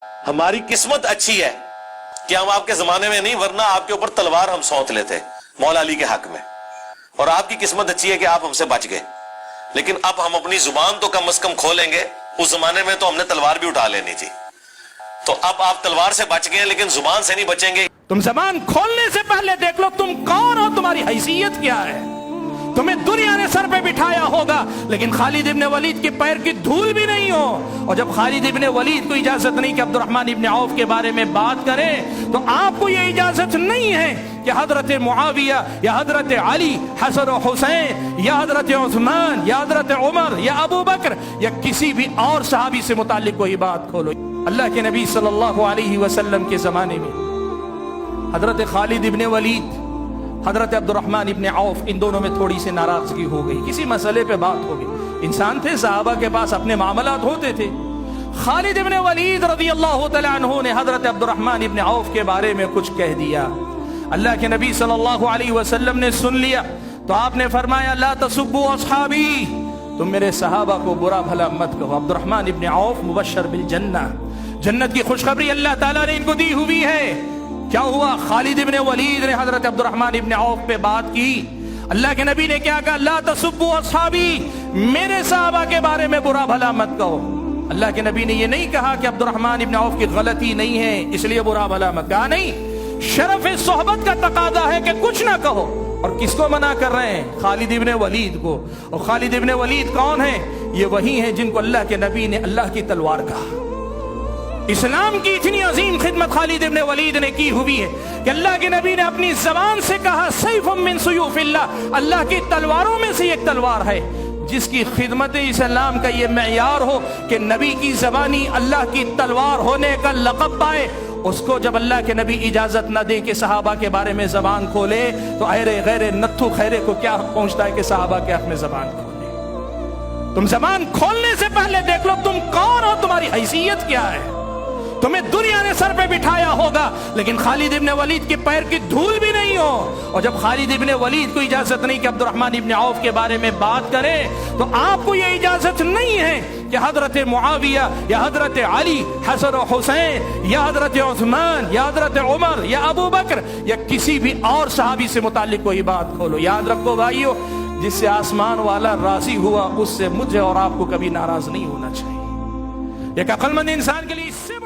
ہماری قسمت اچھی ہے کہ ہم آپ کے زمانے میں نہیں، ورنہ آپ کے اوپر تلوار ہم سونت لیتے مولا علی کے حق میں، اور آپ کی قسمت اچھی ہے کہ آپ ہم سے بچ گئے، لیکن اب ہم اپنی زبان تو کم از کم کھولیں گے۔ اس زمانے میں تو ہم نے تلوار بھی اٹھا لینی تھی، تو اب آپ تلوار سے بچ گئے لیکن زبان سے نہیں بچیں گے۔ تم زبان کھولنے سے پہلے دیکھ لو تم کون ہو، تمہاری حیثیت کیا ہے۔ تمہیں دنیا نے سر پہ بٹھایا ہوگا لیکن خالد ابن ولید کے پیر کی دھول بھی نہیں ہو، اور جب خالد ابن ولید کو اجازت نہیں کہ عبد الرحمن ابن عوف کے بارے میں بات کرے تو آپ کو یہ اجازت نہیں ہے کہ حضرت معاویہ یا حضرت علی، حسن و حسین یا حضرت عثمان یا حضرت عمر یا ابو بکر یا کسی بھی اور صحابی سے متعلق کوئی بات کھولو۔ اللہ کے نبی صلی اللہ علیہ وسلم کے زمانے میں حضرت خالد ابن ولید، حضرت عبد الرحمن ابن عوف، ان دونوں میں تھوڑی سی ناراضگی ہو گئی، کسی مسئلے پہ بات ہو گئی۔ انسان تھے، صحابہ کے پاس اپنے معاملات ہوتے تھے۔ خالد ابن ولید رضی اللہ تعالیٰ عنہ نے حضرت عبد الرحمن ابن عوف کے بارے میں کچھ کہہ دیا۔ اللہ کے نبی صلی اللہ علیہ وسلم نے سن لیا تو آپ نے فرمایا لا تسبوا اصحابی، تم میرے صحابہ کو برا بھلا مت کہو۔ عبد الرحمن ابن عوف مبشر بالجنہ، جنت کی خوشخبری اللہ تعالیٰ نے ان کو دی ہوئی ہے۔ کیا ہوا؟ خالد ابن ولید نے حضرت عبد الرحمن ابن عوف پہ بات کی۔ اللہ کے نبی نے کیا کہا؟ لا تسبوا اصحابی، میرے صحابہ کے بارے میں برا بھلا مت کہو۔ اللہ کے نبی نے یہ نہیں کہا کہ عبد الرحمن ابن عوف کی غلطی نہیں ہے اس لیے برا بھلا مت کہا، نہیں، شرف صحبت کا تقاضا ہے کہ کچھ نہ کہو۔ اور کس کو منع کر رہے ہیں؟ خالد ابن ولید کو۔ اور خالد ابن ولید کون ہیں؟ یہ وہی ہیں جن کو اللہ کے نبی نے اللہ کی تلوار کہا۔ اسلام کی اتنی عظیم خدمت خالد ابن ولید نے کی ہوئی ہے کہ اللہ کے نبی نے اپنی زبان سے کہا سیف من سیوف اللہ، اللہ کی تلواروں میں سے ایک تلوار ہے۔ جس کی خدمت اسلام کا یہ معیار ہو کہ نبی کی زبانی اللہ کی تلوار ہونے کا لقب پائے، اس کو جب اللہ کے نبی اجازت نہ دے کہ صحابہ کے بارے میں زبان کھولے تو ایرے غیر نتھو خیرے کو کیا پہنچتا ہے کہ صحابہ کے حق میں زبان کھولے۔ تم زبان کھولنے سے پہلے دیکھ لو تم کون ہو، تمہاری حیثیت کیا ہے۔ تمہیں دنیا نے سر پہ بٹھایا ہوگا لیکن خالد ابن ولید کے پیر کی دھول بھی نہیں ہو، اور جب خالد ابن ولید کو اجازت نہیں کہ عبد الرحمن ابن عوف کے بارے میں بات کرے تو آپ کو یہ اجازت نہیں ہے کہ حضرت معاویہ یا حضرت علی، حسن و حسین یا حضرت عثمان یا حضرت عمر یا ابو بکر یا کسی بھی اور صحابی سے متعلق کوئی بات کھولو۔ یاد رکھو بھائیو، جس سے آسمان والا راضی ہوا اس سے مجھے اور آپ کو کبھی ناراض نہیں ہونا چاہیے۔ ایک عقل مند انسان کے لیے اس سے